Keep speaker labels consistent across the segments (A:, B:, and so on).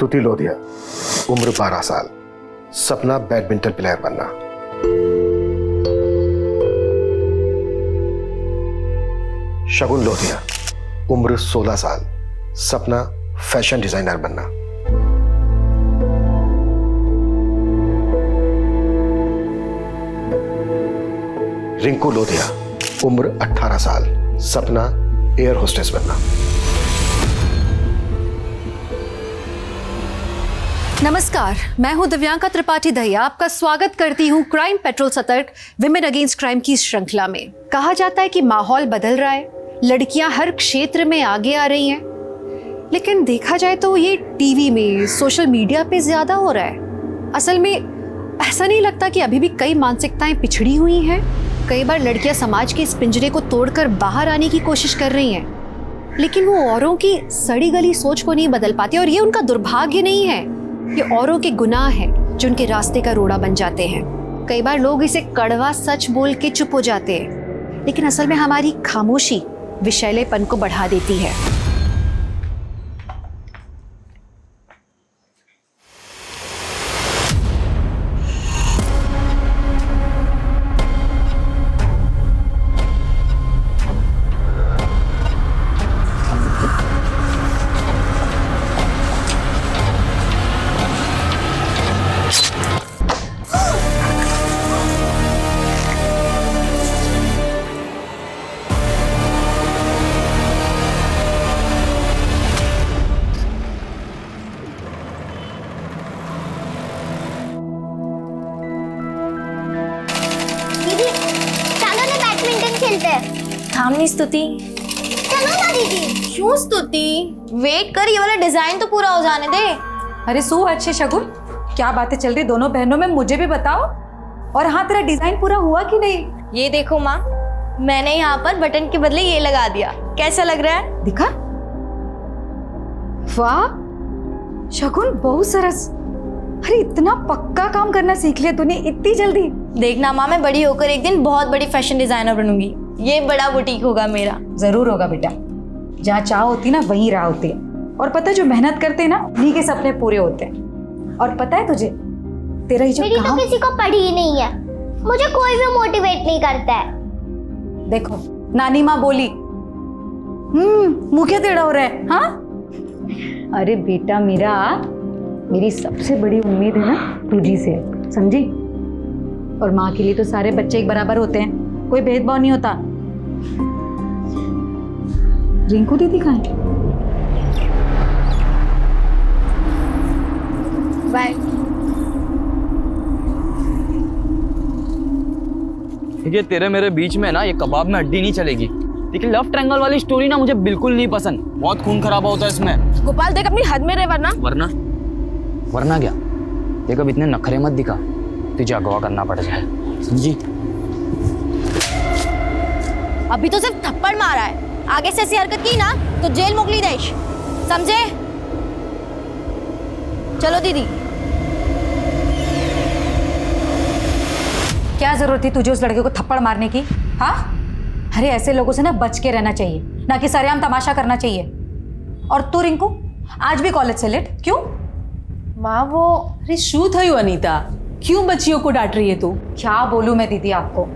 A: स्तुति लोधिया, उम्र 12 साल, सपना बैडमिंटन प्लेयर बनना। शगुन लोधिया, उम्र 16 साल, सपना फैशन डिजाइनर बनना। रिंकू लोधिया, उम्र 18 साल, सपना एयर होस्टेस बनना।
B: नमस्कार, मैं हूं दिव्यांका त्रिपाठी दहिया। आपका स्वागत करती हूं क्राइम पेट्रोल सतर्क विमेन अगेंस्ट क्राइम की श्रृंखला में। कहा जाता है कि माहौल बदल रहा है, लड़कियां हर क्षेत्र में आगे आ रही हैं, लेकिन देखा जाए तो ये टीवी में, सोशल मीडिया पे ज्यादा हो रहा है। असल में ऐसा नहीं लगता कि अभी भी कई मानसिकताएं पिछड़ी हुई हैं? कई बार लड़कियां समाज के इस पिंजरे को तोड़कर बाहर आने की कोशिश कर रही हैं, लेकिन वो औरों की सड़ी गली सोच को नहीं बदल पाती। और ये उनका दुर्भाग्य नहीं है, ये औरों के गुनाह है जो उनके रास्ते का रोड़ा बन जाते हैं। कई बार लोग इसे कड़वा सच बोल के चुप हो जाते हैं, लेकिन असल में हमारी खामोशी विषैलेपन को बढ़ा देती है।
C: थामनी स्तुति,
D: चलो ना दीदी।
C: क्यों स्तुति? वेट कर, ये वाला डिजाइन तो पूरा हो जाने दे।
E: अरे सो अच्छे शगुन, क्या बातें चल रही दोनों बहनों में, मुझे भी बताओ। और हाँ, तेरा डिजाइन पूरा हुआ कि नहीं?
C: ये देखो माँ, मैंने यहाँ पर बटन के बदले ये लगा दिया। कैसा लग रहा है?
E: दिखा? वाह शगुन, बहुत सरस। अरे इतना पक्का काम करना सीख लिया तूने इतनी जल्दी।
C: देखना माँ, मैं बड़ी होकर एक दिन बहुत बड़ी फैशन डिजाइनर बनूंगी। ये बड़ा बुटीक होगा मेरा।
E: जरूर होगा बेटा, जहाँ चाह होती ना वहीं राह होती है। और पता है, जो मेहनत करते हैं ना उन्हीं के सपने पूरे होते हैं। और पता है तुझे, तेरा ये जो
D: मेरी
E: काम
D: तो किसी को पड़ी ही नहीं है, मुझे कोई भी मोटिवेट नहीं करता है।
E: देखो नानी माँ बोली, मुंह क्या टेढ़ा हो रहा है? हाँ अरे बेटा मेरा, मेरी सबसे बड़ी उम्मीद है ना तुझी से, समझी? और माँ के लिए तो सारे बच्चे एक बराबर होते हैं, कोई भेदभाव नहीं होता। रिंकू दीदी कहाँ है?
C: बाय।
F: ये तेरे मेरे बीच में ना ये कबाब में हड्डी नहीं चलेगी। लेकिन लव ट्रायंगल वाली स्टोरी ना मुझे बिल्कुल नहीं पसंद, बहुत खून खराबा होता है इसमें।
C: गोपाल देख, अपनी हद में रहे,
F: वरना क्या? देख अब इतने नखरे मत दिखा, तुझे अगवा करना पड़ जाए, समझी?
C: अभी तो सिर्फ थप्पड़ मारा है, आगे से ऐसी हरकत की ना तो जेल मोकली देश, समझे? चलो दीदी।
E: क्या जरूरत थी तुझे उस लड़के को थप्पड़ मारने की? हाँ, अरे ऐसे लोगों से ना बच के रहना चाहिए, ना कि सरेआम तमाशा करना चाहिए। और तू रिंकू आज भी कॉलेज से लेट क्यों?
G: माँ वो, अरे शू थयु अनीता, क्यों बच्चियों को डांट रही है तू?
E: क्या बोलूं मैं दीदी आपको,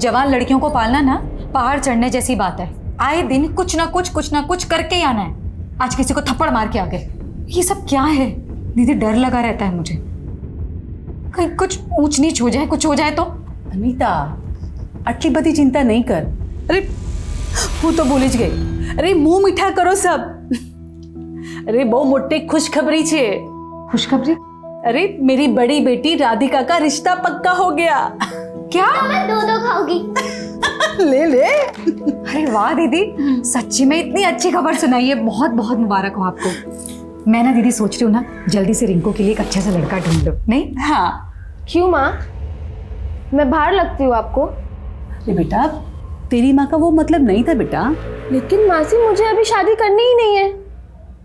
E: जवान लड़कियों को पालना ना पहाड़ चढ़ने जैसी बात है। आए दिन कुछ ना कुछ करके ही आना है। आज किसी को थप्पड़ मार के आ गए, ये सब क्या है दीदी? डर लगा रहता है मुझे, कहीं कुछ ऊंच नीच हो जाए, कुछ हो जाए तो।
G: अनीता आटली बड़ी चिंता नहीं कर। अरे वो तो भूली ज गई। अरे मुंह मीठा करो सब। अरे बહુ મોટી खुशखबरी છે।
E: खुशखबरी?
G: अरे मेरी बड़ी बेटी राधिका का रिश्ता पक्का हो गया।
E: क्या?
D: मैं दो खाऊंगी।
G: ले ले।
E: अरे वाह दीदी, सच्ची में इतनी अच्छी खबर सुनाई है, बहुत बहुत मुबारक हो आपको। मैं ना दीदी सोच रही हूँ ना, जल्दी से रिंकू के लिए एक अच्छा सा लड़का ढूंढ लो। नहीं?
G: हाँ।
C: क्यों माँ, मैं बाहर लगती हूँ आपको?
G: अरे बेटा, तेरी माँ का वो मतलब नहीं था बेटा।
C: लेकिन मासी, मुझे अभी शादी करनी ही नहीं है,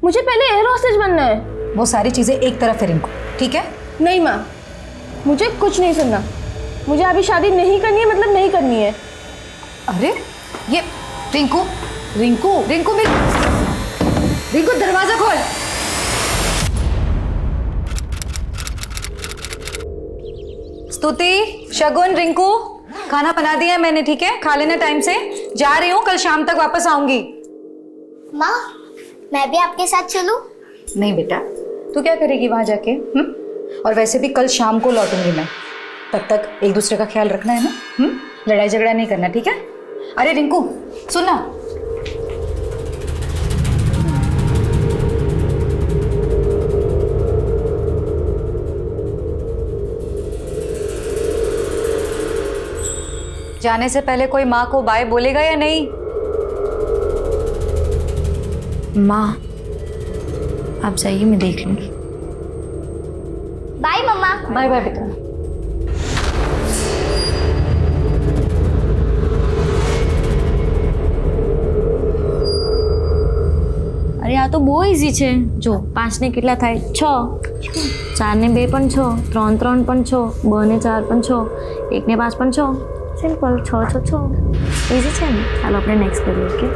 C: मुझे पहले एयर होस्टेस बनना है।
E: वो सारी चीजें एक तरफ है रिंकू, ठीक है?
C: नहीं माँ, मुझे कुछ नहीं सुनना, मुझे अभी शादी नहीं करनी है, मतलब नहीं करनी है।
E: अरे ये रिंकू
G: रिंकू
E: रिंकू भी, रिंकू दरवाजा खोल। स्तुति, शगुन, रिंकू, खाना बना दिया है मैंने, ठीक है? खा लेना टाइम से। जा रही हूँ, कल शाम तक वापस आऊंगी।
D: माँ, मैं भी आपके साथ चलूं?
E: नहीं बेटा, तू क्या करेगी वहां जाके? और वैसे भी कल शाम को लौटूंगी मैं। तब तक एक दूसरे का ख्याल रखना है ना? लड़ाई झगड़ा नहीं करना, ठीक है? अरे रिंकू, सुन ना। जाने से पहले कोई माँ को बाय बोलेगा या नहीं?
C: माँ, आप जाइए, मैं देख लूंगी।
D: बाय मम्मा।
E: बाय बाय बेटा।
C: અરે આ તો બહુ ઇઝી છે. જો 5 ને કેટલા થાય? 6. 4 ને 2 પણ 6. 3 3 પણ 6. 2 ને 4 પણ 6. 1 ને 5 પણ 6. સિમ્પલ. 6 6 6. ઇઝી છે ને? ચાલો આપણે નેક્સ્ટ કરીએ. ઓકે.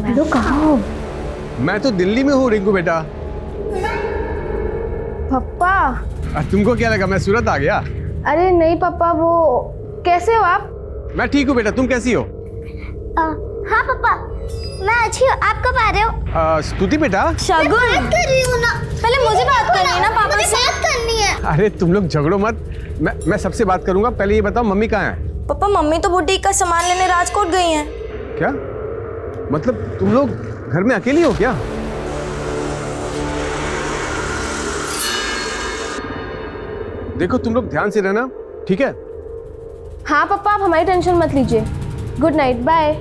C: हेलो, कहाँ हो?
H: मैं तो दिल्ली में हूँ रिंकू बेटा।
I: पप्पा।
H: तुमको क्या लगा मैं सूरत आ गया?
I: अरे नहीं पापा, वो कैसे हो आप?
H: मैं ठीक हूँ बेटा, तुम कैसी हो?
D: हाँ पापा, मैं अच्छी हूँ। आप कब आ रहे हो?
H: स्तुति बेटा।
C: शगुन,
D: बात कर रही हूँ ना।
C: पहले मुझे बात करनी है ना पापा
D: मुझे
C: से.
D: बात करनी है।
H: अरे तुम लोग झगड़ो मत, मैं सबसे बात करूंगा। पहले ये बताओ मम्मी कहाँ है?
C: पापा, मम्मी तो बुटीक का सामान लेने राजकोट गई हैं.
H: क्या मतलब तुम लोग घर में अकेली हो क्या? देखो तुम लोग ध्यान से रहना, ठीक है?
I: हाँ पापा, आप हमारी टेंशन मत लीजिए। Good night, bye.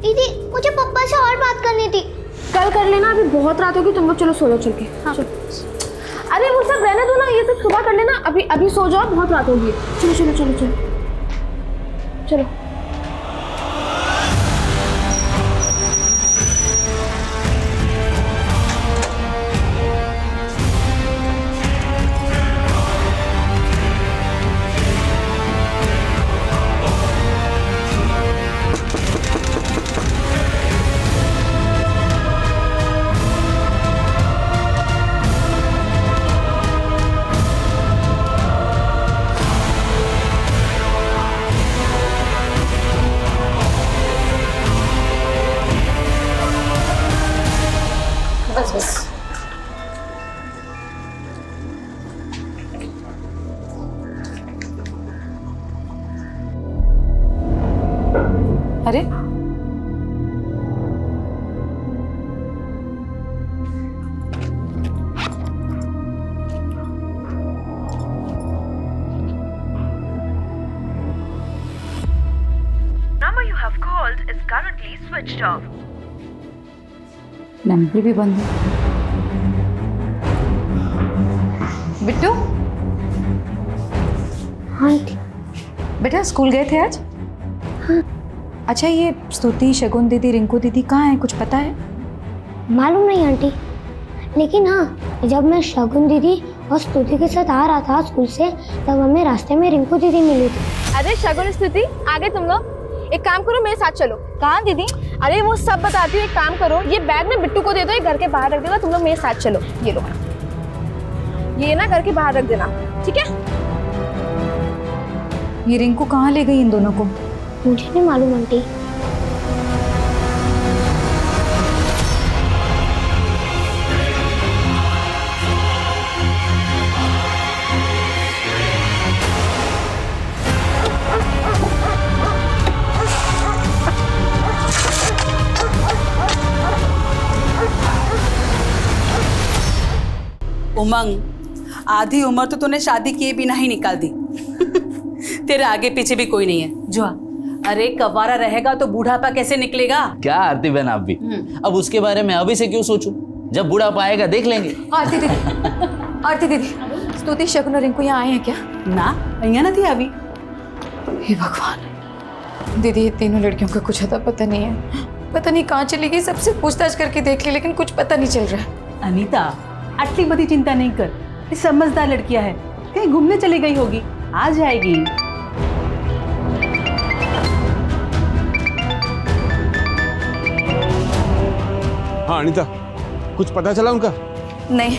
D: दीदी, मुझे पापा से और बात करनी थी।
I: कल कर लेना, अभी बहुत रात होगी, तुम लोग चलो सो जाओ चल के। हाँ। अरे वो सब रहने दो ना, ये सब सुबह कर लेना। अभी अभी सो जाओ, बहुत रात होगी। चलो चलो चलो चलो चलो।
E: बस बस। अरे
J: Number you have called is currently switched off.
E: Number भी बंद है। बिट्टू,
D: हाँ
E: बेटा स्कूल गए थे आज?
D: हाँ।
E: अच्छा, ये स्तुति, शगुन दीदी, रिंकू दीदी कहाँ है, कुछ पता है?
D: मालूम नहीं आंटी, लेकिन हाँ, जब मैं शगुन दीदी और स्तुति के साथ आ रहा था स्कूल से, तब हमें रास्ते में रिंकू दीदी मिली थी।
I: अरे शगुन, स्थिति, आगे तुम लोग एक काम करो, मेरे साथ चलो। कहाँ दीदी? अरे वो सब बताती हूँ, एक काम करो, ये बैग में बिट्टू को दे दो, ये घर के बाहर रख देगा। तुम लोग मेरे साथ चलो। ये लो, ये ना घर के बाहर रख देना, ठीक है?
E: ये रिंकू कहाँ ले गई इन दोनों को?
D: मुझे नहीं मालूम आंटी।
G: उमंग, आधी उम्र तो तूने शादी किए बिना ही निकाल दी। तेरे आगे पीछे भी कोई नहीं है। जो अरे कवारा रहेगा तो बूढ़ापा कैसे निकलेगा?
F: क्या आरती बहन आप भी, अब उसके बारे में अभी से क्यों सोचूं? जब बूढ़ापा आएगा देख लेंगे।
E: आरती दीदी, आरती दीदी, स्तुति, शगुन और रिंकू यहाँ आए हैं क्या?
G: ना, અહીંયા નથી આવી।
E: हे भगवान, दीदी ये तीनों लड़कियों का कुछ अता पता नहीं है। पता नहीं कहाँ चली गई, सबसे पूछताछ करके देख ली, लेकिन कुछ पता नहीं चल रहा है।
G: अनीता, आटली बड़ी चिंता नहीं कर, ये समझदार लड़कियां है, कहीं घूमने चली गई होगी, आ जाएगी।
H: हाँ अनीता, कुछ पता चला उनका?
E: नहीं,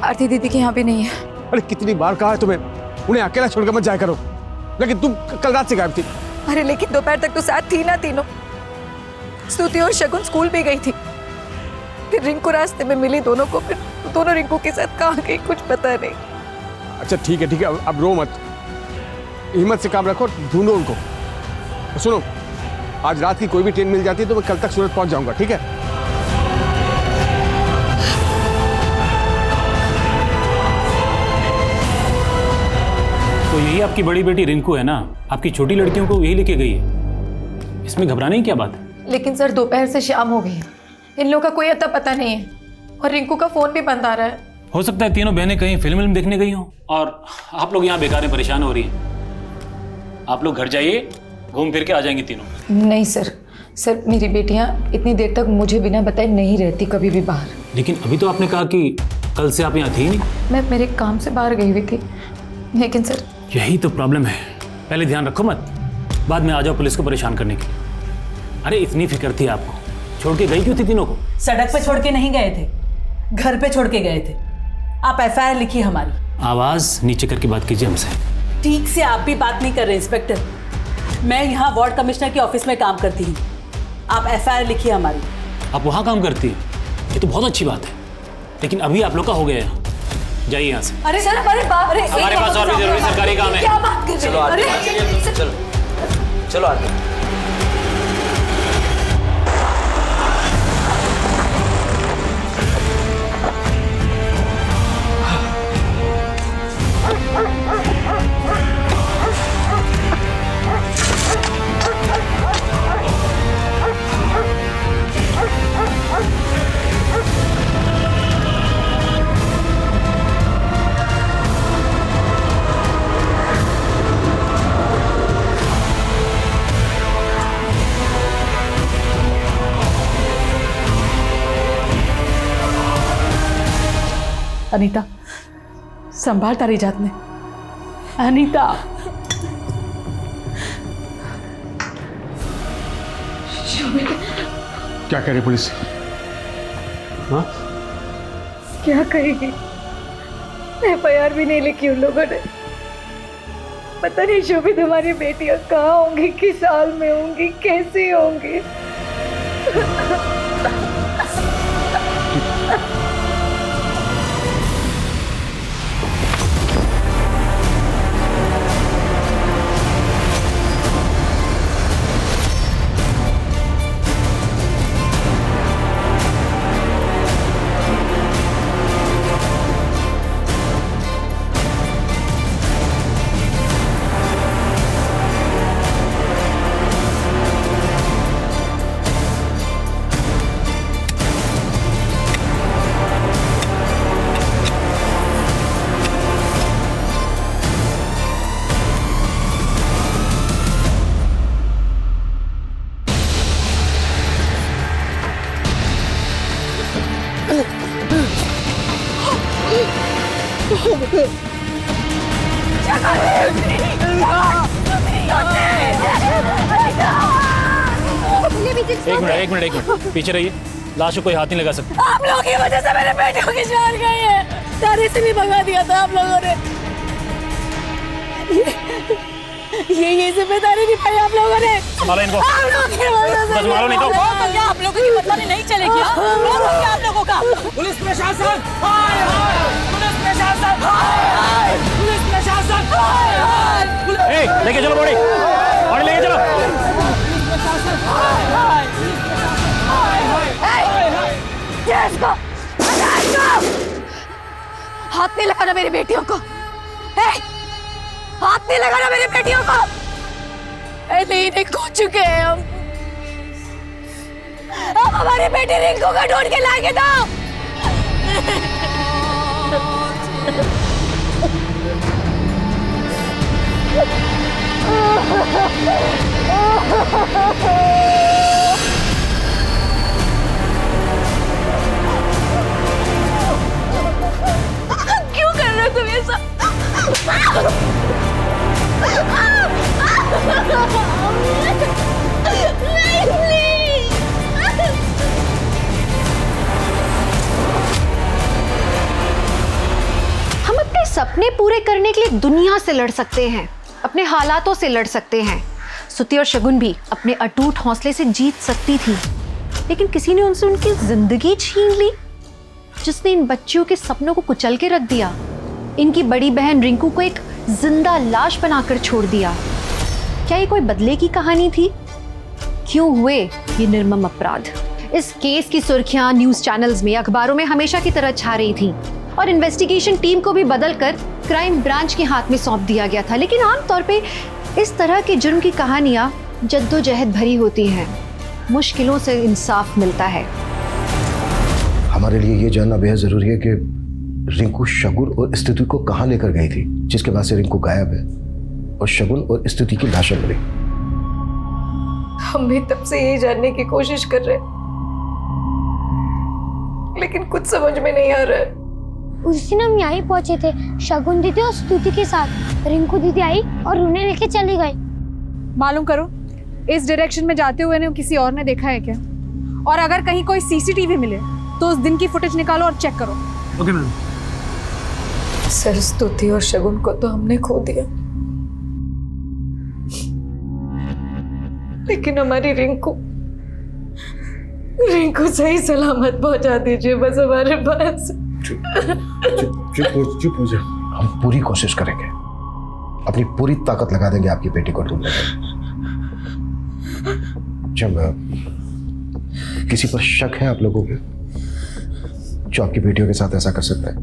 E: आरती दीदी के यहाँ भी नहीं है।
H: अरे कितनी बार कहा है तुम्हें, उन्हें अकेला छोड़कर मत जाया करो। लेकिन तुम कल रात से गायब थी।
E: अरे लेकिन दोपहर तक तो साथ थी ना तीनों। स्तुति और शगुन स्कूल भी गई थी, फिर रिंकू रास्ते में मिली दोनों को, फिर दोनों रिंकू के साथ कहाँ गई कुछ पता नहीं।
H: अच्छा ठीक है, अब रो मत, हिम्मत से काम रखो, ढूंढो उनको। सुनो, आज रात की कोई भी ट्रेन मिल जाती है तो मैं कल तक सूरत पहुंच जाऊंगा, ठीक है?
K: तो यही आपकी बड़ी बेटी रिंकू है ना? आपकी छोटी लड़कियों को यही लेके गई है, इसमें घबराने की क्या बात है?
E: लेकिन सर दोपहर से शाम हो गई है, इन लोगों का कोई अता पता नहीं है, और रिंकू का फोन भी बंद आ रहा है।
K: हो सकता है तीनों बहनें कहीं फिल्म देखने गई हो और आप लोग यहाँ बेकार में परेशान हो रही हैं। आप लोग घर जाइए, घूम फिर के आ जाएंगी तीनों।
E: नहीं सर, मेरी बेटियाँ इतनी देर तक मुझे बिना बताए नहीं रहती कभी भी बाहर।
K: लेकिन अभी तो आपने कहा कि कल से आप यहाँ थी नहीं।
E: मैं मेरे काम से बाहर गई हुई थी, लेकिन सर
K: यही तो प्रॉब्लम है, पहले ध्यान रखो मत, बाद में आ जाओ पुलिस को परेशान करने के लिए। अरे इतनी फिक्र थी आपको, छोड़ के गई क्यों थी तीनों को?
G: सड़क पे छोड़ के नहीं गए थे, घर पे छोड़ के गए थे। आप एफआईआर लिखिए हमारी।
K: आवाज नीचे करके बात कीजिए हमसे।
G: ठीक से आप भी बात नहीं कर रहे इंस्पेक्टर, मैं यहाँ वार्ड कमिश्नर के ऑफिस में काम करती हूँ। आप एफआईआर लिखिए हमारी।
K: आप वहाँ काम करती हैं, ये तो बहुत अच्छी बात है, लेकिन अभी आप लोग का हो गया है, जाइए यहाँ से।
G: अरे सर, अरे
K: हमारे पास और भी जरूरी सरकारी काम है।
G: क्या बात कर रहे हैं?
F: चलो आगे।
G: अनीता, संभाल तारी जात में। अनीता,
H: क्या कह रही पुलिस? हाँ?
E: क्या कहेगी, एफआईआर भी नहीं लिखी उन लोगों ने। पता नहीं शोभित हमारी बेटियां कहाँ होंगी, किस हाल में होंगी, कैसी होंगी।
K: एक मिनट पीछे रहिए, लाश को कोई हाथ नहीं लगा सकता।
E: आप लोगों की वजह से मेरे बेटियों की जान गई है, तारे से भी भगा दिया था आप लोगों ने। ये जिम्मेदारी निभाई आप लोगों ने।
K: संभालो इनको, संभालो नहीं तो
G: आप लोगों की बदलानी नहीं चलेगी। आप लोगों का
F: पुलिस प्रशासन, हाय हाय, पुलिस प्रशासन, हाय हाय, पुलिस प्रशासन, हाय हाय।
K: ए, लेके चलो बॉडी लेके चलो।
E: हाथ नहीं लगाना मेरी बेटियों को, हाथ नहीं लगाना मेरी बेटियों को। नहीं खो चुके हैं हम हमारी बेटी रिंकू को ढूंढ के लाके दो। क्यों कर रहे हो तुम ये सब?
B: सपने पूरे करने के लिए दुनिया से लड़ सकते हैं, अपने हालातों से लड़ सकते हैं। स्तुति और शगुन भी अपने अटूट हौसले से जीत सकती थी, लेकिन किसी ने उनसे उनकी जिंदगी छीन ली, जिसने इन बच्चियों के सपनों को कुचल के रख दिया। इनकी बड़ी बहन रिंकू को एक जिंदा लाश बनाकर छोड़ दिया। क्या ये कोई बदले की कहानी थी? क्यों हुए ये निर्मम अपराध? इस केस की सुर्खियां न्यूज चैनल्स में, अखबारों में हमेशा की तरह छा रही थी और इन्वेस्टिगेशन टीम को भी बदलकर क्राइम ब्रांच के हाथ में सौंप दिया गया था। लेकिन आमतौर पे इस तरह के जुर्म की कहानियां जद्दोजहद भरी होती हैं, मुश्किलों से इंसाफ मिलता है।
A: हमारे लिए ये जानना बेहद जरूरी है कि रिंकू शगुन और स्तुति को कहाँ लेकर गई थी, जिसके बाद से रिंकू गायब है और शगुन और स्तुति की लाशें मिली।
I: हम भी तब से यही जानने की कोशिश कर रहे हैं, लेकिन कुछ समझ में नहीं आ रहा है।
D: उस दिन हम यहीं पहुंचे थे, शगुन दीदी और स्तुति के साथ। रिंकू दीदी आई और उन्हें लेके चली गई।
I: मालूम करो, इस डायरेक्शन में जाते हुए ने किसी और ने देखा है क्या? और अगर कहीं कोई सीसीटीवी मिले तो उस दिन की फुटेज निकालो और चेक करो।
K: Okay ma'am.
I: सर, स्तुति और शगुन को तो हमने खो दिया, लेकिन हमारी रिंकू सही सलामत पहुंचा दीजिए बस हमारे पास।
H: चुप हो जा।
A: हम पूरी कोशिश करेंगे, अपनी पूरी ताकत लगा देंगे आपकी बेटी को ढूंढने में। जब किसी पर शक है आप लोगों के जो आपकी बेटियों के साथ ऐसा कर सकता है?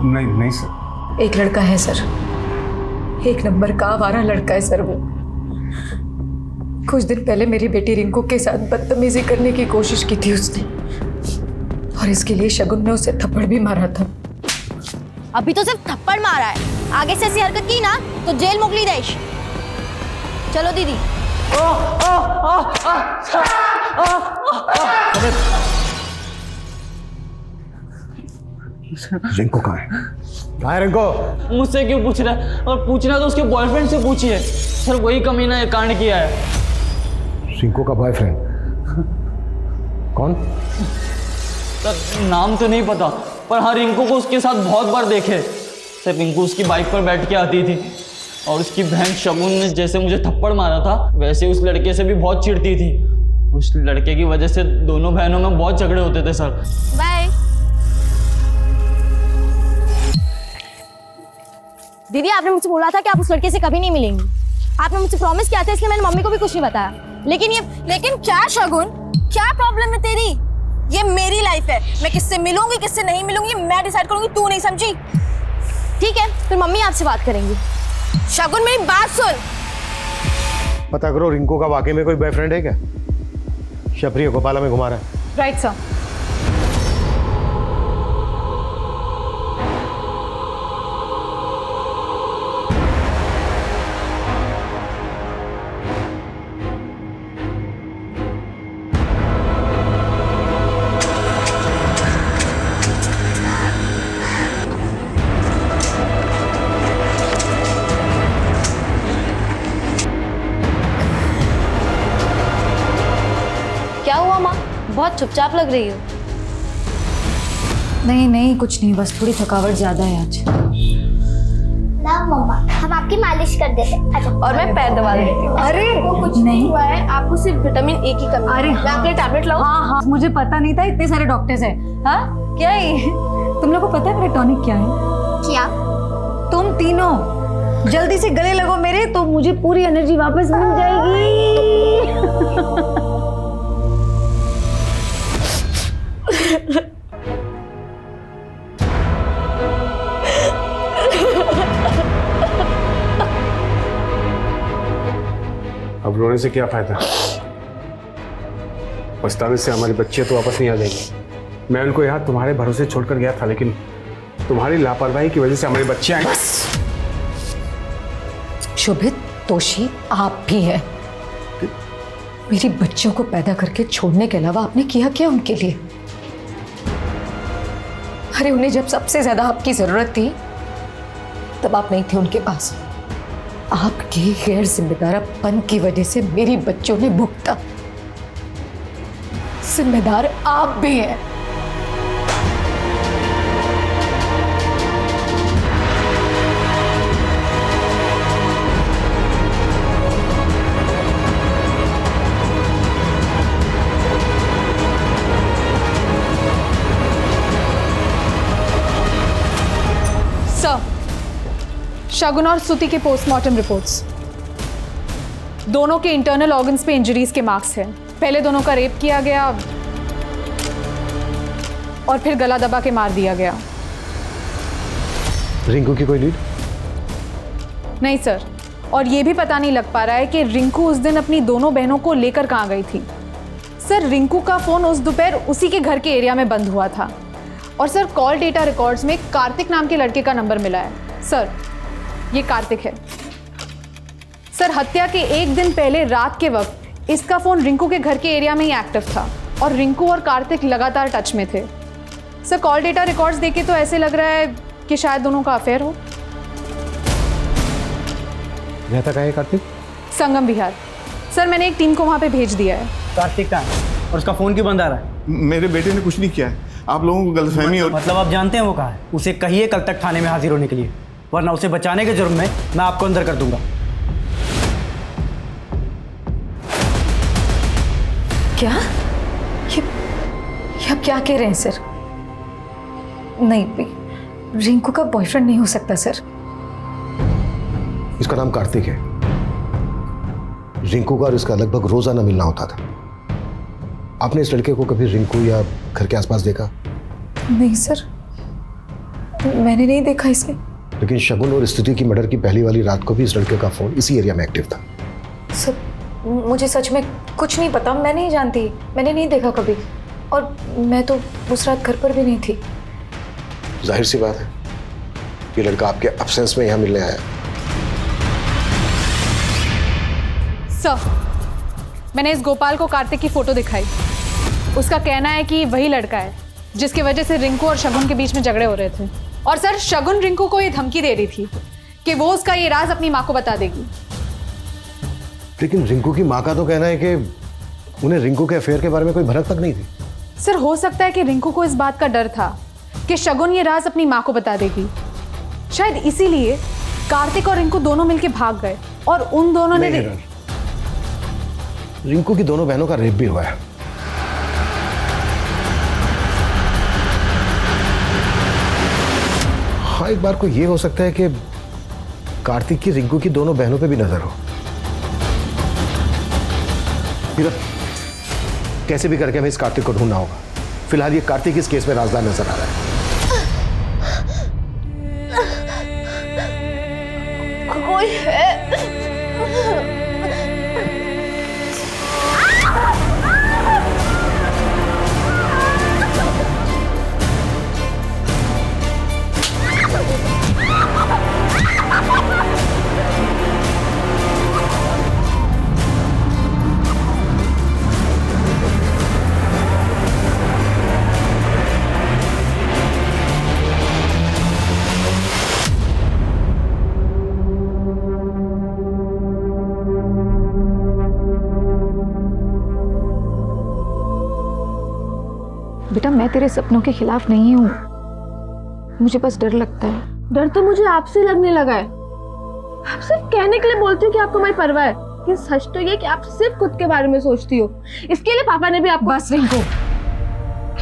H: नहीं सर।
I: एक लड़का है सर, एक नंबर का आवारा लड़का है सर। वो कुछ दिन पहले मेरी बेटी रिंकू के साथ बदतमीजी करने की कोशिश की थी उसने, और इसके लिए शगुन ने उसे थप्पड़ भी मारा था।
C: अभी तो सिर्फ थप्पड़ मारा है, आगे से ऐसी हरकत की ना तो जेल मोकली देश। चलो दीदी।
A: रिंकू कहाँ है?
H: कहाँ है रिंकू?
F: मुझसे क्यों पूछ रहा है? और पूछना तो उसके बॉयफ्रेंड से पूछिए सर, वही कमीना ये कांड किया है।
A: रिंकू का बॉयफ्रेंड कौन?
F: सर नाम तो नहीं पता, पर हाँ रिंकू को उसके साथ बहुत बार देखे। सर रिंकू उसकी बाइक पर बैठ के आती थी, और उसकी बहन शगुन ने जैसे मुझे थप्पड़ मारा था वैसे उस लड़के से भी बहुत चिढ़ती थी। उस लड़के की वजह से दोनों बहनों में बहुत झगड़े होते थे सर।
C: बाय दीदी, आपने मुझसे बोला था कि आप उस लड़के से कभी नहीं मिलेंगी। आपने मुझसे प्रॉमिस किया था, इसलिए मैंने मम्मी को भी कुछ नहीं बताया। लेकिन क्या शगुन, क्या प्रॉब्लम है तेरी? ये मेरी लाइफ है, मैं किससे मिलूंगी किससे नहीं मिलूंगी मैं डिसाइड करूंगी, तू नहीं समझी? ठीक है, फिर मम्मी आपसे बात करेंगी। शगुन मेरी बात सुन।
A: पता करो रिंकू का वाकई में कोई बॉयफ्रेंड है क्या? शबरी गोपाला में घुमा रहा है।
I: Right sir.
C: क्या हुआ माँ, बहुत चुपचाप लग रही हो।
E: नहीं कुछ नहीं, बस थोड़ी थकावट ज्यादा है आज।
D: ना मम्मा, हम आपकी मालिश कर देते हैं। अच्छा।
I: और मैं पैर दबा देती हूँ।
E: अरे
I: वो कुछ नहीं हुआ है, आपको सिर्फ विटामिन ए की कमी।
E: अरे
I: मैं आपके लिए टैबलेट लाऊं?
E: हाँ, मुझे पता नहीं था इतने सारे डॉक्टर्स हैं। हाँ क्या है ये? तुम लोग को पता है मेरा टॉनिक क्या है?
D: क्या?
E: तुम तीनों जल्दी से गले लगो मेरे, तो मुझे पूरी एनर्जी वापस मिल जाएगी।
H: अब रोने से क्या फायदा? पछताने से हमारी बच्चियां तो वापस नहीं आ जाएंगी। मैं उनको यहाँ तुम्हारे भरोसे छोड़कर गया था, लेकिन तुम्हारी लापरवाही की वजह से हमारी बच्चियां।
E: शोभित, दोषी आप भी हैं। मेरी बच्चों को पैदा करके छोड़ने के अलावा आपने किया क्या उनके लिए? अरे उन्हें जब सबसे ज्यादा आपकी जरूरत थी तब आप नहीं थे उनके पास। आपके गैर जिम्मेदारपन की वजह से मेरी बच्चों ने भुगता। जिम्मेदार आप भी हैं।
B: शगुन और स्तुति के पोस्टमार्टम रिपोर्ट्स। दोनों के इंटरनल ऑर्गन्स पे इंजरीज के मार्क्स हैं। पहले दोनों का रेप किया गया और फिर गला दबा के मार दिया गया।
A: रिंकू की कोई लीड?
B: नहीं सर, और ये भी पता नहीं लग पा रहा है कि रिंकू उस दिन अपनी दोनों बहनों को लेकर कहाँ गई थी। सर, रिंकू का फ़ोन उस दोपहर उसी के घर के एरिया में बंद हुआ था। और सर, कॉल डेटा रिकॉर्ड्स में कार्तिक नाम के लड़के का नंबर मिला है। सर, ये कार्तिक है। सर, हत्या के एक दिन पहले रात के वक्त इसका फ़ोन रिंकू के घर के एरिया में ही एक्टिव था और रिंकू और कार्तिक लगातार टच में थे। सर, कॉल डेटा रिकॉर्ड्स देखे तो ऐसे लग रहा है कि शायद दोनों का अफेयर हो।
A: रहता कहाँ है कार्तिक?
B: संगम विहार। सर, मैंने एक टीम को वहाँ पे भेज दिया है।
L: कार्तिक का है और उसका फ़ोन क्यों बंद आ रहा है?
M: मेरे बेटे ने कुछ नहीं किया है, आप लोगों को गलतफहमी हो।
L: मतलब आप जानते हैं वो कहाँ है? उसे कहिए कल तक थाने में हाजिर होने के लिए, वरना उसे बचाने के जुर्म में मैं आपको अंदर कर दूंगा।
E: क्या? ये आप क्या कह रहे हैं सर? नहीं, रिंकू का बॉयफ्रेंड नहीं हो सकता सर।
A: इसका नाम कार्तिक है। रिंकू का और इसका लगभग रोजाना मिलना होता था। आपने इस लड़के को कभी रिंकू या घर के आसपास देखा?
E: नहीं सर, मैंने नहीं देखा इसे।
A: लेकिन शगुन और स्तुति की मर्डर की पहली वाली रात को भी इस लड़के का फोन इसी एरिया में एक्टिव था।
E: सर, मुझे सच में कुछ नहीं पता, मैं नहीं जानती, मैंने नहीं देखा कभी। और मैं तो उस रात घर पर भी नहीं थी।
A: जाहिर सी बात है, ये लड़का आपके एब्सेंस में यहाँ मिलने आया।
B: सर, मैंने इस गोपाल को कार्तिक की फोटो दिखाई। उसका कहना है कि वही लड़का है जिसकी वजह से रिंकू और शगुन के बीच में झगड़े हो रहे थे। और सर, शगुन रिंकू को ये धमकी दे रही थी कि वो उसका ये राज अपनी माँ को बता देगी।
A: लेकिन रिंकू की माँ का तो कहना है कि उन्हें रिंकू के अफेयर के बारे में कोई भनक तक नहीं थी।
B: सर, हो सकता है कि रिंकू को इस बात का डर था कि शगुन ये राज अपनी माँ को बता देगी। शायद इसीलिए कार्तिक और रिंकू दोनों मिलकर भाग गए और उन दोनों ने
A: रिंकू की दोनों बहनों का रेप भी हुआ है। हाँ, एक बार को ये हो सकता है कि कार्तिक की रिंकू की दोनों बहनों पे भी नजर हो। कैसे भी करके हमें इस कार्तिक को ढूंढना होगा। फिलहाल ये कार्तिक इस केस में राजदार नजर आ रहा है।
I: कोई है?
E: बेटा, मैं तेरे सपनों के खिलाफ नहीं हूँ, मुझे बस डर लगता है।
I: डर तो मुझे आपसे लगने लगा है। आप सिर्फ कहने के लिए बोलती हो कि आपको मेरी परवाह है, लेकिन सच तो ये कि आप सिर्फ खुद के बारे में सोचती हो। इसके लिए पापा ने भी आपको।
E: बस रिंकू।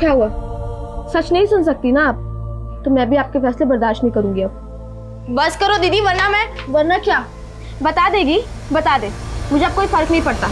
I: क्या हुआ? सच नहीं सुन सकती ना आप? तो मैं भी आपके फैसले बर्दाश्त नहीं करूंगी अब। बस करो दीदी, वरना क्या? बता देगी, बता दे, मुझे अब कोई फर्क नहीं पड़ता।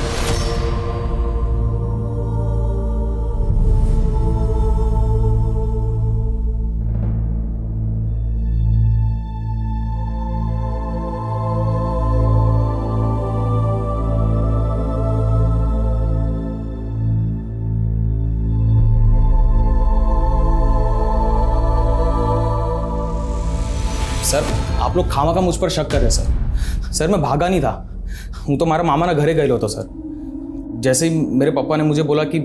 N: सर, आप लोग खामा का मुझ पर शक कर रहे हैं सर। मैं भागा नहीं था, हूँ तो मारा मामा ना घरे गए लो तो सर। जैसे ही मेरे पापा ने मुझे बोला कि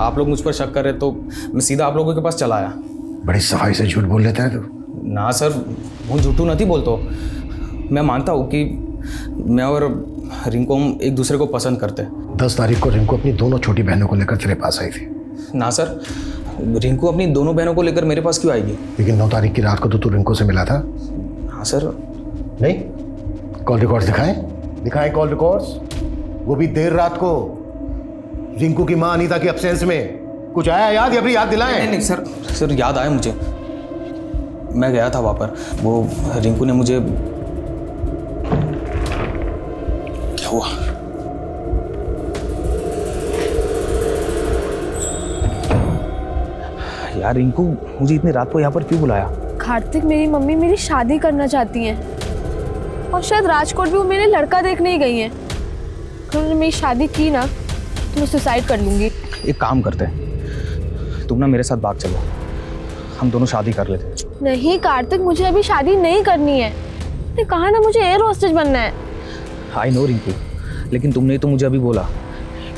N: आप लोग मुझ पर शक कर रहे तो मैं सीधा आप लोगों के पास चला आया।
A: बड़ी सफाई से झूठ बोल लेता है तू।
N: ना सर, वो झूठू नहीं बोलतो। मैं मानता हूँ कि मैं और रिंकू हम एक दूसरे को पसंद करते हैं।
A: 10 तारीख को रिंकू अपनी दोनों छोटी बहनों को लेकर तेरे पास आई थी।
N: ना सर, रिंकू अपनी दोनों बहनों को लेकर मेरे पास क्यों आएगी?
A: लेकिन 9 तारीख की रात को तो तू रिंकू से मिला था।
N: हाँ सर।
A: नहीं, कॉल रिकॉर्ड्स दिखाएं कॉल रिकॉर्ड्स। वो भी देर रात को। रिंकू की मां अनीता की एब्सेंस में। कुछ आया याद या फिर याद दिलाएं?
N: नहीं सर याद आया मुझे। मैं गया था वहाँ पर। वो रिंकू ने मुझे हुआ। यार रिंकू, मुझे इतनी रात को यहाँ पर क्यों बुलाया?
I: कार्तिक, मेरी मम्मी मेरी शादी करना चाहती हैं और शायद राजकोट भी वो मेरे लड़का देखने ही गई हैं। अगर उन्होंने मेरी शादी की ना तो मैं सुसाइड कर लूँगी।
N: एक काम करते हैं, तुम ना मेरे साथ भाग चलो, हम दोनों शादी कर लेते हैं।
I: नहीं कार्तिक, मुझे अभी शादी नहीं करनी है। मैंने कहा ना मुझे एयर होस्टेज बनना है।
N: आई नो रिंकू, लेकिन तुमने ही तो मुझे अभी बोला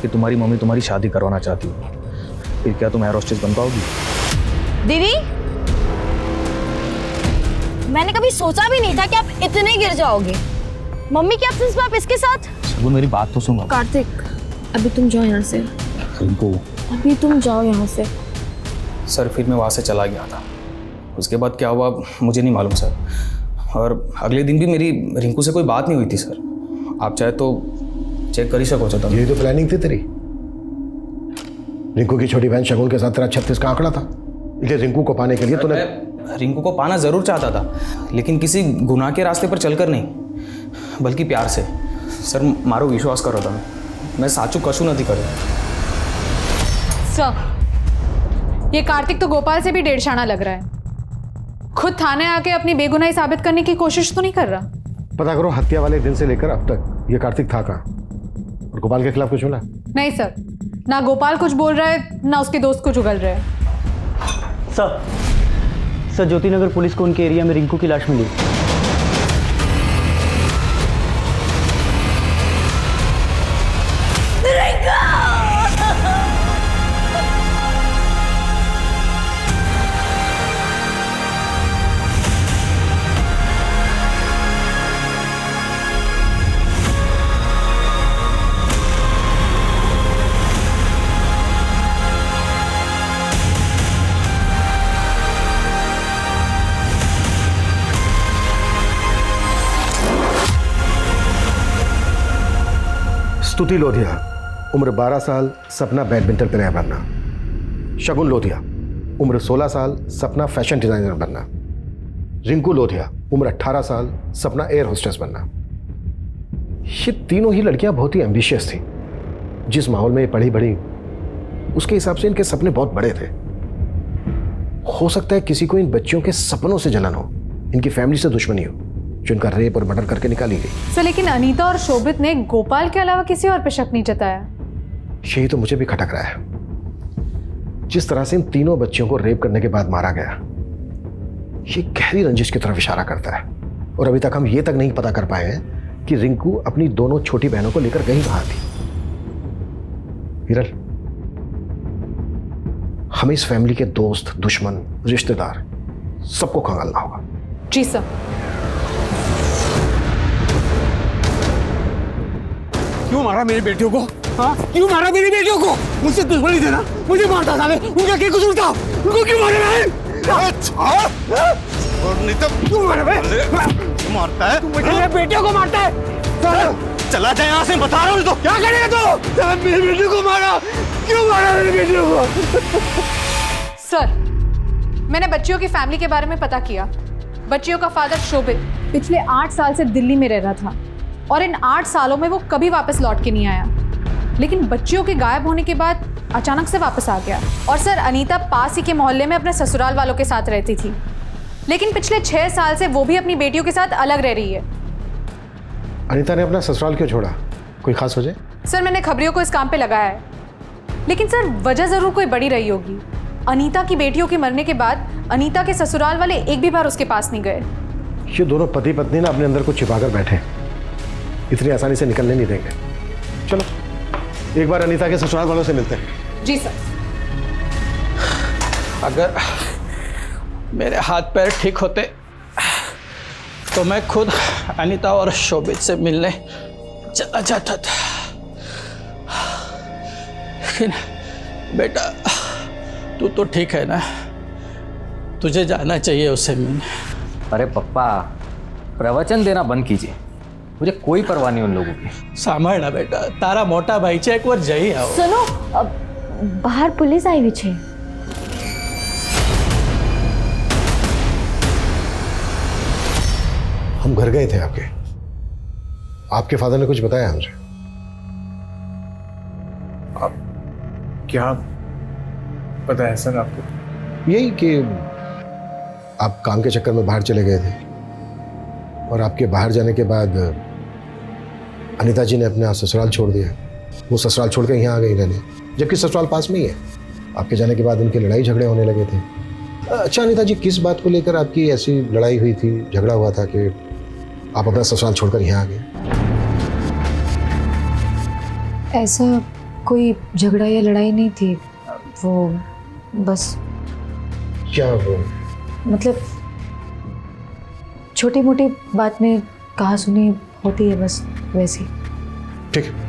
N: कि तुम्हारी मम्मी तुम्हारी शादी करवाना चाहती है, फिर क्या तुम एयर होस्टेज बन पाओगी?
C: दीदी, मैंने कभी सोचा भी नहीं था कि आप इतने गिर जाओगे। मम्मी की एब्सेंस में आप इसके साथ।
N: वो मेरी बात तो सुनो।
I: कार्तिक, अभी तुम जाओ यहाँ से।
N: रिंकू,
I: अभी तुम जाओ यहाँ से।
N: सर फिर मैं वहाँ से चला गया था, उसके बाद क्या हुआ मुझे नहीं मालूम सर। और अगले दिन भी मेरी रिंकू से कोई बात नहीं हुई थी सर। आप चाहे तो चेक कर ही सको चाहता।
A: यही तो प्लानिंग थी तेरी। रिंकू की छोटी बहन शगुन के साथ तेरा 36 का आंकड़ा था, इसलिए रिंकू को पाने के लिए तूने।
N: रिंकू को पाना जरूर चाहता था, लेकिन किसी गुनाह के रास्ते पर चलकर नहीं, बल्कि प्यार से। सर मारो विश्वास करो था, मैं साचू कशु नहीं करो।
E: सर, ये कार्तिक तो गोपाल से भी डेढ़शाना लग रहा है। खुद थाने आके अपनी बेगुनाही साबित करने की कोशिश तो नहीं कर रहा।
A: पता करो, हत्या वाले दिन से लेकर अब तक ये कार्तिक था कहाँ, और गोपाल के खिलाफ कुछ मिला?
E: नहीं सर, ना गोपाल कुछ बोल रहा है ना उसके दोस्त कुछ उगल रहा है।
L: सर ज्योति नगर पुलिस को उनके एरिया में रिंकू की लाश मिली।
A: स्तुति लोधिया, उम्र 12 साल, सपना बैडमिंटन प्लेयर बनना। शगुन लोधिया, उम्र 16 साल, सपना फैशन डिजाइनर बनना। रिंकू लोधिया, उम्र 18 साल, सपना एयर होस्टेस बनना। ये तीनों ही लड़कियां बहुत ही एम्बिशियस थी। जिस माहौल में ये पढ़ी बढ़ी, उसके हिसाब से इनके सपने बहुत बड़े थे। हो सकता है किसी को इन बच्चियों के सपनों से जलन हो, इनकी फैमिली से दुश्मनी हो, जो इनका रेप और मर्डर करके निकाली गई।
E: सर, लेकिन अनीता और शोभित ने गोपाल के अलावा किसी और पे शक नहीं जताया।
A: यही तो मुझे भी खटक रहा है। जिस तरह से इन तीनों बच्चियों को रेप करने के बाद मारा गया, ये गहरी रंजिश की तरफ इशारा करता है। और अभी तक हम ये तक नहीं पता कर पाए हैं कि रिंकू अपनी दोनों छोटी बहनों को लेकर गई कहां थी। विरल, हमें इस फैमिली के दोस्त, दुश्मन, रिश्तेदार सबको खंगालना होगा।
E: जी सर।
H: क्यों मारा मेरी बेटियों को? हाँ, क्यों मारा मेरी बेटियों को? मुझसे दुश्मनी थे ना, मुझे मारता था। उनका क्या कसूर था? उनको क्यों मारा मैं? और नहीं तो क्यों मारा मैं? मारता है? तू मेरी बेटियों को मारता है? चला जाए यहाँ से, बता रहा हूँ। तो क्या करेगा तू? मेरी बेटियों को मारा, क्यों मारा मेरी बेटियों को?
E: सर, मैंने बच्चियों की फैमिली के बारे में पता किया। बच्चियों का फादर शोभित पिछले 8 साल से दिल्ली में रह रहा था और इन 8 सालों में वो कभी वापस लौट के नहीं आया। लेकिन बच्चियों के गायब होने के बाद अचानक से वापस आ गया। और सर, अनीता पास ही के मोहल्ले में अपने ससुराल वालों के साथ रहती थी, लेकिन पिछले 6 साल से वो भी अपनी बेटियों के साथ अलग रह रही है।
A: अनीता ने अपना ससुराल क्यों छोड़ा? कोई खास वजह?
E: सर, मैंने खबरियों को इस काम पे लगाया है, लेकिन सर वजह जरूर कोई बड़ी रही होगी। अनीता की बेटियों के मरने के बाद अनीता के ससुराल वाले एक भी बार उसके पास नहीं गए।
A: ये दोनों पति पत्नी ना अपने अंदर कुछ छिपा कर बैठे, इतनी आसानी से निकलने नहीं देंगे। चलो एक बार अनीता के ससुराल वालों से मिलते हैं।
E: जी सर।
O: अगर मेरे हाथ पैर ठीक होते तो मैं खुद अनीता और शोभित से मिलने चला जाता था, लेकिन बेटा तू तो ठीक है ना, तुझे जाना चाहिए उससे मिलने।
P: अरे पप्पा, प्रवचन देना बंद कीजिए, मुझे कोई परवाह नहीं उन लोगों की।
O: सांभळना बेटा, तारा मोटा भाई છે, એકવાર જઈ આવો।
C: सुनो, बाहर पुलिस आई हुई છે।
A: हम घर गए थे आपके फादर ने कुछ बताया हमसे?
M: क्या पता है सर आपको?
A: यही कि आप काम के चक्कर में बाहर चले गए थे और आपके बाहर जाने के बाद अनीता जी ने अपना ससुराल छोड़ दिया। वो ससुराल छोड़ कर यहाँ आ गई रहने, जबकि ससुराल पास में ही है। आपके जाने के बाद उनके लड़ाई झगड़े होने लगे थे। अच्छा अनीता जी, किस बात को लेकर आपकी ऐसी लड़ाई हुई थी, झगड़ा हुआ था कि आप अपना ससुराल छोड़कर यहाँ आ गए?
B: ऐसा कोई झगड़ा या लड़ाई नहीं थी, वो बस।
A: क्या वो?
B: मतलब छोटी मोटी बात में कहा सुनी होती है, बस वैसी।
A: ठीक है।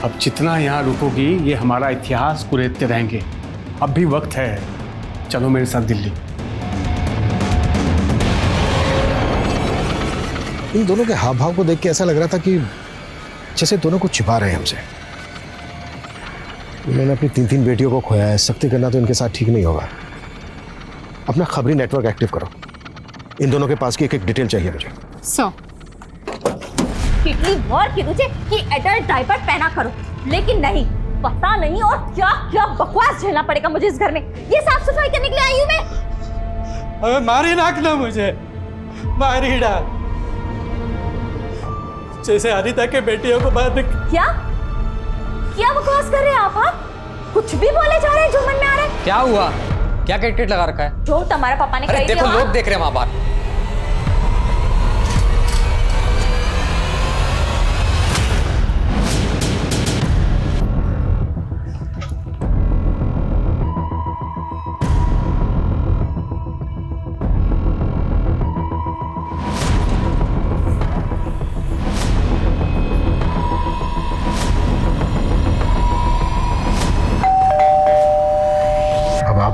Q: अब जितना यहाँ रुकोगी ये हमारा इतिहास कुरेदते रहेंगे। अब भी वक्त है, चलो मेरे साथ दिल्ली।
A: इन दोनों के हाव भाव को देख के ऐसा लग रहा था कि जैसे दोनों कुछ छिपा रहे हैं हमसे। इन्होंने अपनी 3 बेटियों को खोया है, सख्ती करना तो इनके साथ ठीक नहीं होगा। अपना खबरी नेटवर्क एक्टिव करो। इन दोनों के पास की एक डिटेल चाहिए मुझे।
C: कितनी बार की तुझे कि एडल्ट डायपर पहना करो, लेकिन नहीं, पता नहीं और क्या क्या बकवास झेलना पड़ेगा मुझे इस घर में। ये साफ सफाई करने के लिए आई हूँ मैं।
O: अबे मारी नाकना मुझे, मारी डाल। जैसे अनीता के बेटियों को बाद में
C: क्या क्या बकवास कर रहे हैं आप? हाँ, कुछ भी बोले जा रहे हैं जो मन में आ रहा है।
P: क्या हुआ? क्या किट लगा रखा है?
C: जो तुम्हारे पापा ने कही थी।
P: देखो लोग देख रहे हैं वहां बाहर।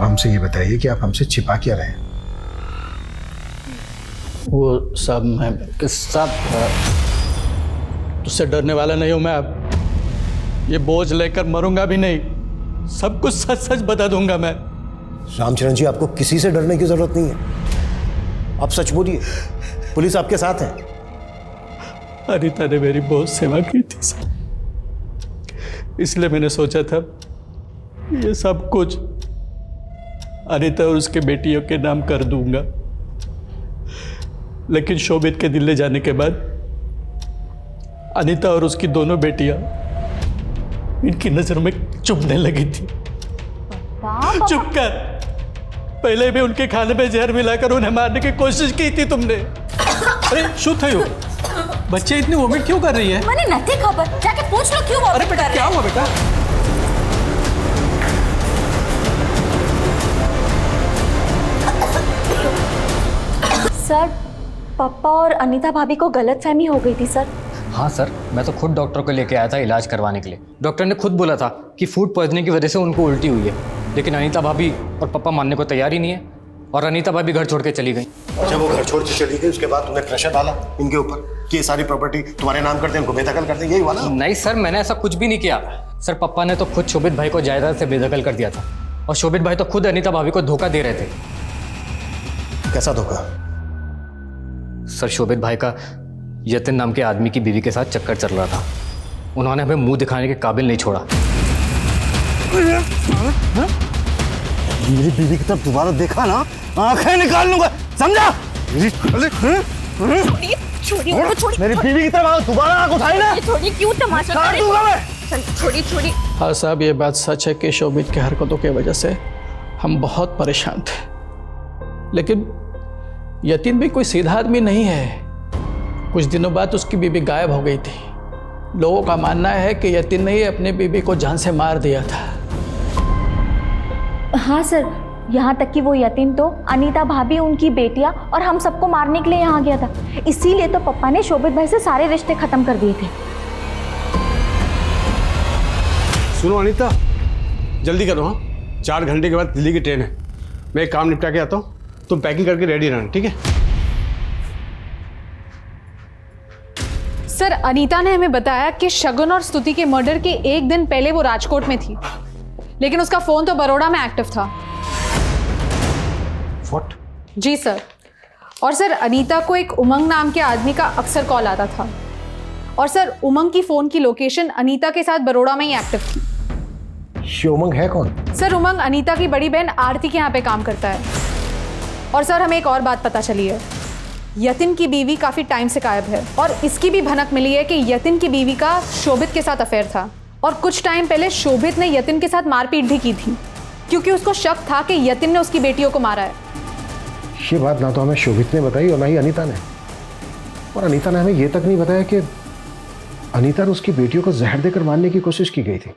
A: हमसे ये बताइए कि आप हमसे छिपा क्या रहे हैं?
O: वो सब मैं सब तुझसे डरने वाला नहीं हूं मैं। अब ये बोझ लेकर मरूंगा भी नहीं, सब कुछ सच सच बता दूंगा मैं।
A: रामचरण जी, आपको किसी से डरने की जरूरत नहीं है। आप सच बोलिए, पुलिस आपके साथ है।
O: अनीता ने मेरी बहुत सेवा की थी सर, इसलिए मैंने सोचा था ये सब कुछ अनीता और उसके बेटियों के नाम कर दूंगा। लेकिन शोभित के दिल्ली जाने के बाद अनीता और उसकी दोनों बेटियां इनकी नजर में चुभने लगी थी। चुप कर, पहले भी उनके खाने में जहर मिलाकर उन्हें मारने की कोशिश की थी तुमने।
Q: अरे शू थयो, बच्चे इतनी वोमिट क्यों कर रही है?
C: मैंने नहीं खबर, जाके पूछ लो क्यों वोमिट कर रहे हैं।
Q: क्या हुआ बेटा?
C: सर, पापा और अनीता भाभी को गलतफहमी हो गई थी सर।
P: हाँ सर, मैं तो खुद डॉक्टर को लेके आया था इलाज करवाने के लिए। डॉक्टर ने खुद बोला था कि फूड पॉइजनिंग की वजह से उनको उल्टी हुई है, लेकिन अनीता भाभी और पापा मानने को तैयार ही नहीं है और अनीता भाभी घर छोड़ के चली गई।
A: जब वो घर छोड़ के चली गई उसके बाद तुमने प्रेशर डाला इनके ऊपर कि ये सारी प्रॉपर्टी तुम्हारे नाम कर दें, उनको बेदखल कर दें, यही हुआ ना?
P: नहीं सर, मैंने ऐसा कुछ भी नहीं किया। सर, पापा ने तो खुद शोभित भाई को जायदाद से बेदखल कर दिया था और शोभित भाई तो खुद अनीता भाभी को धोखा दे रहे थे।
A: कैसा धोखा?
P: सर, शोभित भाई का यतिन नाम के आदमी की बीवी के साथ चक्कर चल रहा था। उन्होंने हमें मुंह दिखाने के काबिल नहीं छोड़ा।
H: मेरी बीवी की तरफ दोबारा देखा ना, आंखें निकाल लूंगा, समझा? मेरी बीवी की तरफ दोबारा आंख उठाई ना,
C: छोड़िए, क्यों तमाशा कर रहे हो? छोड़िए छोड़िए।
O: हाँ साहब, ये बात सच है कि शोभित की हरकतों की वजह से हम बहुत परेशान थे, लेकिन यतीन भी कोई सीधा आदमी नहीं है। कुछ दिनों बाद उसकी बीवी गायब हो गई थी। लोगों का मानना है कि यतीन ने ही अपनी बीवी को जान से मार दिया था।
C: हाँ सर, यहाँ तक कि वो यतीम तो अनीता भाभी, उनकी बेटियाँ और हम सबको मारने के लिए यहाँ गया था। इसीलिए तो पापा ने शोभित भाई से सारे रिश्ते खत्म कर दिए थे।
Q: सुनो अनीता, जल्दी करो। हाँ, 4 घंटे के बाद दिल्ली की ट्रेन है। मैं एक काम निपटा के आता हूँ, तुम पैकिंग करके रेडी रहना, ठीक है?
I: सर, अनीता ने हमें बताया कि शगुन और स्तुति के मर्डर के एक दिन पहले वो राजकोट में थी, लेकिन उसका फोन तो बड़ौदा में एक्टिव था।
A: What?
I: जी सर। और सर, अनीता को एक उमंग नाम के आदमी का अक्सर कॉल आता था
G: और सर उमंग की फोन की लोकेशन अनीता के साथ बड़ौदा में ही एक्टिव थी।
A: ये उमंग है कौन?
G: सर उमंग अनीता की बड़ी बहन आरती के यहाँ पे काम करता है। और सर हमें एक और बात पता चली है, यतिन की बीवी काफी टाइम से गायब है और इसकी भी भनक मिली है कि यतिन की बीवी का शोभित के साथ अफेयर था और कुछ टाइम पहले शोभित ने यतिन के साथ मारपीट भी की थी क्योंकि उसको शक था कि यतिन ने उसकी बेटियों को मारा है।
A: ये बात ना तो हमें शोभित ने बताई और ना ही अनीता ने। और अनीता ने हमें ये तक नहीं बताया कि अनीता ने उसकी बेटियों को जहर देकर मारने की कोशिश की गई थी।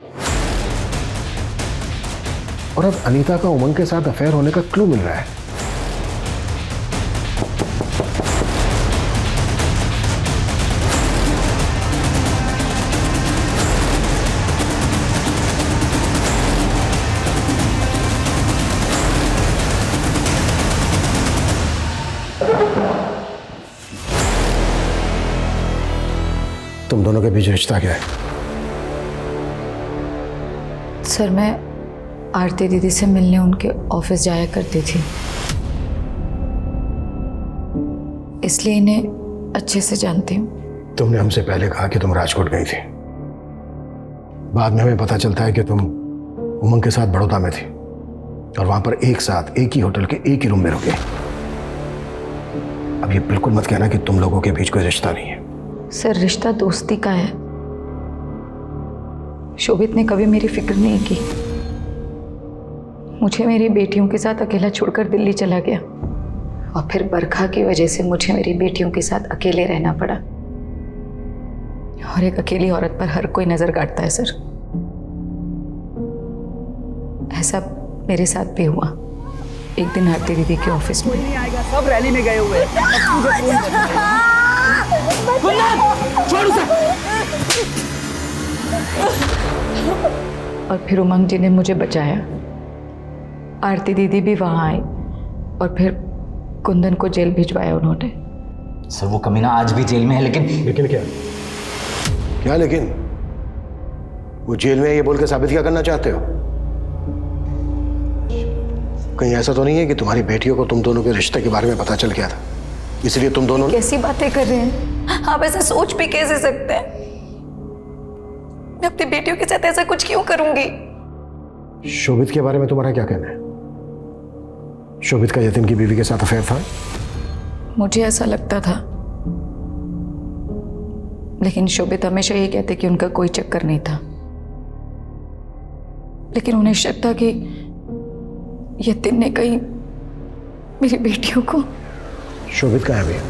A: और अब अनीता का उमंग के साथ अफेयर होने का क्लू मिल रहा है। तुम दोनों के बीच रिश्ता क्या है?
E: सर मैं आरती दीदी से मिलने उनके ऑफिस जाया करती थी, इसलिए इन्हें अच्छे से जानती हूँ।
A: तुमने हमसे पहले कहा कि तुम राजकोट गई थी, बाद में हमें पता चलता है कि तुम उमंग के साथ बड़ौदा में थी और वहां पर एक साथ एक ही होटल के एक ही रूम में रुके। अब ये बिल्कुल मत कहना कि तुम लोगों के बीच कोई रिश्ता नहीं है।
E: सर रिश्ता दोस्ती का है। शोभित ने कभी मेरी फिक्र नहीं की, मुझे मेरी बेटियों के साथ अकेला छोड़कर दिल्ली चला गया और फिर बरखा की वजह से मुझे मेरी बेटियों के साथ अकेले रहना पड़ा। और एक अकेली औरत पर हर कोई नजर गाड़ता है सर, ऐसा मेरे साथ भी हुआ। एक दिन आरती दीदी के ऑफिस में
H: सब रैली में गए हुए
E: और फिर उमंग जी ने मुझे बचाया। आरती दीदी भी वहां आई और फिर कुंदन को जेल भिजवाया उन्होंने।
P: सर वो कमीना आज भी जेल में है, लेकिन
A: क्या क्या लेकिन? वो जेल में है ये बोल के साबित क्या करना चाहते हो? कहीं ऐसा तो नहीं है कि तुम्हारी बेटियों को तुम दोनों के रिश्ते के बारे में पता चल गया था, इसलिए तुम दोनों?
E: कैसी बातें कर रहे हैं आप? ऐसा सोच भी कैसे सकते हैं? मैं अपनी बेटियों के साथ ऐसा कुछ क्यों करूंगी?
A: शोभित के बारे में तुम्हारा क्या कहना है? शोभित का यतिन की बीवी के साथ अफेयर था?
E: मुझे ऐसा लगता था, लेकिन शोभित हमेशा ये कहते कि उनका कोई चक्कर नहीं था। लेकिन उन्हें शक था कि यतिन ने कहीं मेरी बेटियों को।
A: शोभित कहाँ है भैया?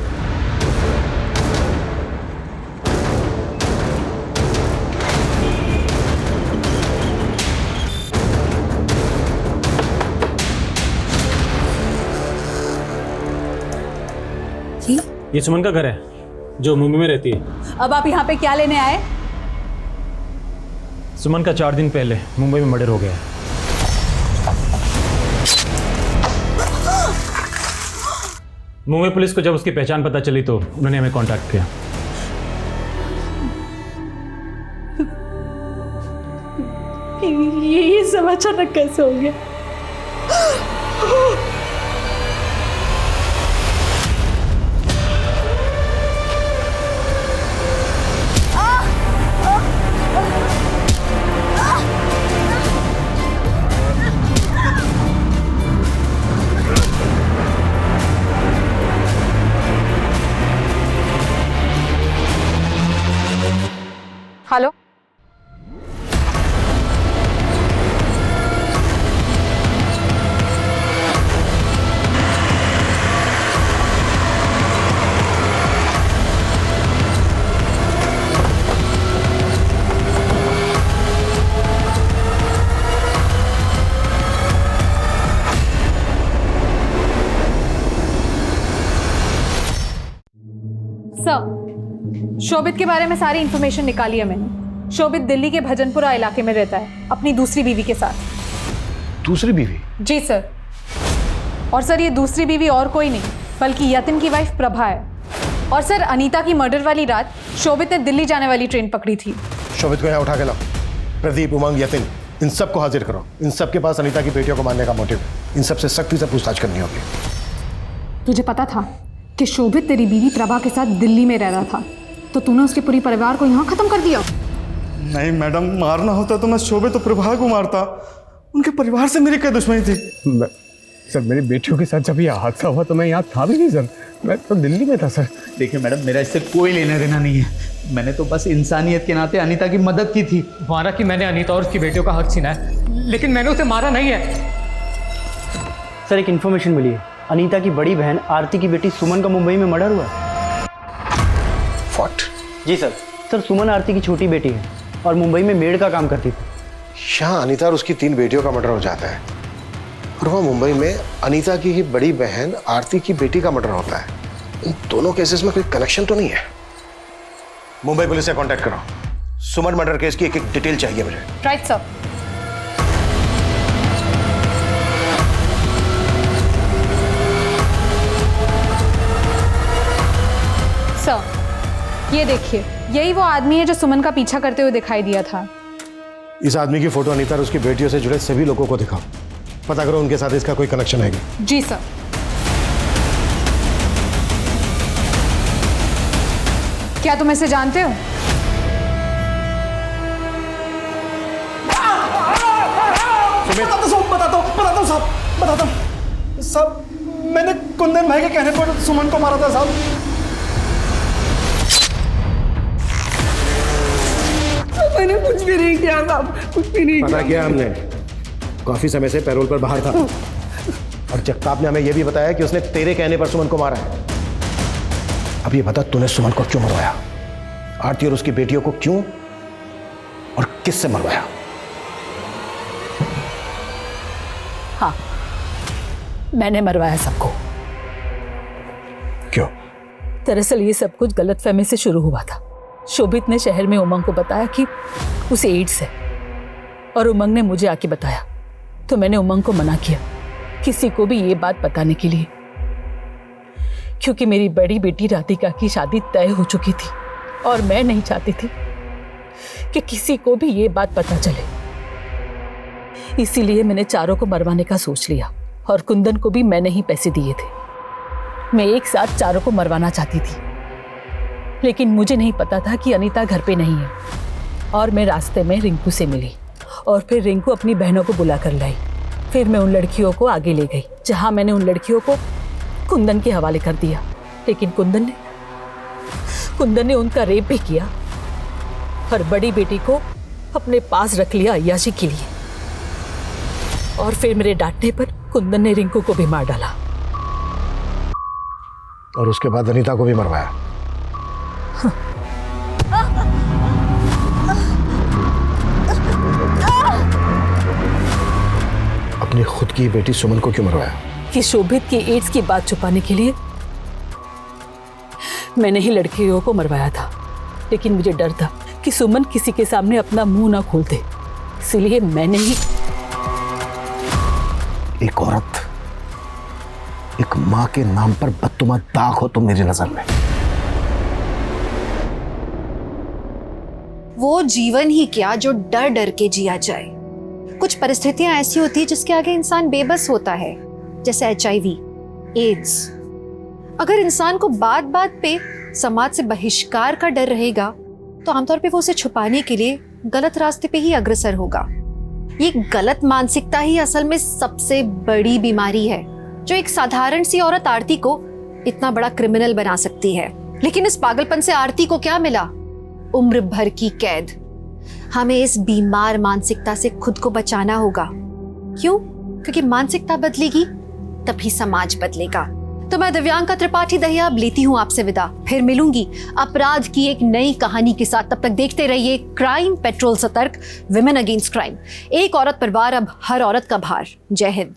K: ये सुमन का घर है जो मुंबई में रहती है।
G: अब आप यहाँ पे क्या लेने आए?
K: सुमन का 4 दिन पहले मुंबई में मर्डर हो गया। मुंबई पुलिस को जब उसकी पहचान पता चली तो उन्होंने हमें कांटेक्ट किया।
G: ये सब अचानक कैसे हो गया? हेलो, सर शोभित के बारे में सारी इंफॉर्मेशन निकाली है मैंने। शोभित दिल्ली के भजनपुरा इलाके में रहता है अपनी दूसरी बीवी के साथ।
A: दूसरी बीवी?
G: जी सर। और सर ये दूसरी बीवी और कोई नहीं बल्कि यतिन की वाइफ प्रभा है। और सर अनीता की मर्डर वाली रात शोभित ने दिल्ली जाने वाली ट्रेन पकड़ी थी।
A: शोभित को यहाँ उठा के लाओ। प्रदीप, उमंग, यतिन, इन सबको हाजिर करो। इन सबके पास अनीता की बेटियों को मारने का मोटिव है। इन सबसे सख्ती से पूछताछ करनी होगी।
G: तुझे पता था कि शोभित तेरी बीवी प्रभा के साथ दिल्ली में रह रहा था, तो तूने उसके पूरे परिवार को यहाँ खत्म कर दिया।
H: नहीं मैडम, मारना होता तो मैं शोभित और प्रभा को मारता। उनके परिवार से मेरी क्या दुश्मनी थी?
Q: सर मेरी बेटियों के साथ जब ये हादसा हुआ तो मैं यहाँ था भी नहीं सर, मैं तो दिल्ली में था सर।
O: देखिए मैडम, मेरा इससे कोई लेना देना नहीं है। मैंने तो बस इंसानियत के नाते अनीता की मदद की थी।
P: मारा कि मैंने अनीता और उसकी बेटियों का हक छीना है, लेकिन मैंने उसे मारा नहीं है।
L: सर एक इन्फॉर्मेशन मिली है, अनीता की बड़ी बहन आरती की बेटी सुमन का मुंबई में मर्डर हुआ है।
A: व्हाट?
L: जी सर। सर सुमन आरती की छोटी बेटी है और मुंबई में मेड का काम करती थी।
A: यहाँ अनीता और उसकी 3 बेटियों का मर्डर हो जाता है और वह मुंबई में अनीता की ही बड़ी बहन आरती की बेटी का मर्डर होता है। इन दोनों केसेस में कोई कनेक्शन तो नहीं है? मुंबई पुलिस से कांटेक्ट करो, सुमन मर्डर केस की एक डिटेल चाहिए मुझे।
G: Right sir. सर ये देखिए, यही वो आदमी है जो सुमन का पीछा करते हुए दिखाई दिया था।
A: इस आदमी की फोटो अनीता और उसकी बेटियों से जुड़े सभी लोगों को दिखाओ, पता करो उनके साथ इसका कोई कनेक्शन है क्या।
G: जी सर। क्या तुम इसे जानते हो?
H: बताता हूँ साहब, मैंने कुंदन भाई के कहने पर सुमन को मारा था साहब। मैंने कुछ भी नहीं किया साहब, कुछ भी नहीं
A: पता किया हमने, काफी समय से पैरोल पर बाहर था और जगताप ने हमें यह भी बताया कि उसने तेरे कहने पर सुमन को मारा है। अब ये बता, तूने सुमन को क्यों मरवाया? आरती और उसकी बेटियों को क्यों और किससे मरवाया?
E: हाँ, मैंने मरवाया सबको।
A: क्यों?
E: दरअसल ये सब कुछ गलतफहमी से शुरू हुआ था। शोभित ने शहर में उमंग को बताया कि उसे एड्स है और उमंग ने मुझे आके बताया, तो मैंने उमंग को मना किया किसी को भी ये बात बताने के लिए, क्योंकि मेरी बड़ी बेटी राधिका की शादी तय हो चुकी थी और मैं नहीं चाहती थी कि किसी को भी ये बात पता चले। इसीलिए मैंने चारों को मरवाने का सोच लिया और कुंदन को भी मैंने ही पैसे दिए थे। मैं एक साथ चारों को मरवाना चाहती थी, लेकिन मुझे नहीं पता था कि अनीता घर पे नहीं है और मैं रास्ते में रिंकू से मिली और फिर रिंकू अपनी बहनों को बुला कर लाई। फिर मैं उन लड़कियों को आगे ले गई जहां मैंने उन लड़कियों को कुंदन के हवाले कर दिया, लेकिन कुंदन ने उनका रेप भी किया और बड़ी बेटी को अपने पास रख लिया अय्याशी के लिए। और फिर मेरे डांटने पर कुंदन ने रिंकू को भी मार डाला
A: और उसके बाद अनीता को भी मरवाया। अपनी खुद की बेटी सुमन को क्यों मरवाया?
E: कि शोभित की एड्स की बात छुपाने के लिए मैंने ही लड़कियों को मरवाया था, लेकिन मुझे डर था कि सुमन किसी के सामने अपना मुंह ना खोल दे, इसलिए मैंने ही।
A: एक औरत, एक मां के नाम पर बदतुमा दाग हो तुम मेरी नजर में।
B: वो जीवन ही क्या जो डर डर के जिया जाए। कुछ परिस्थितियां ऐसी होती है जिसके आगे इंसान बेबस होता है, जैसे HIV, एड्स। अगर इंसान को बात बात पे समाज से बहिष्कार का डर रहेगा तो आमतौर पे वो उसे छुपाने के लिए गलत रास्ते पे ही अग्रसर होगा। ये गलत मानसिकता ही असल में सबसे बड़ी बीमारी है जो एक साधारण सी औरत आरती को इतना बड़ा क्रिमिनल बना सकती है। लेकिन इस पागलपन से आरती को क्या मिला? उम्र भर की कैद। हमें इस बीमार मानसिकता से खुद को बचाना होगा। क्यों? क्योंकि मानसिकता बदलेगी तभी समाज बदलेगा। तो मैं दिव्यांका त्रिपाठी दहिया अब लेती हूँ आपसे विदा। फिर मिलूंगी अपराध की एक नई कहानी के साथ। तब तक देखते रहिए क्राइम पेट्रोल सतर्क, विमेन अगेंस्ट क्राइम। एक औरत पर वार, अब हर औरत का भार। जय हिंद।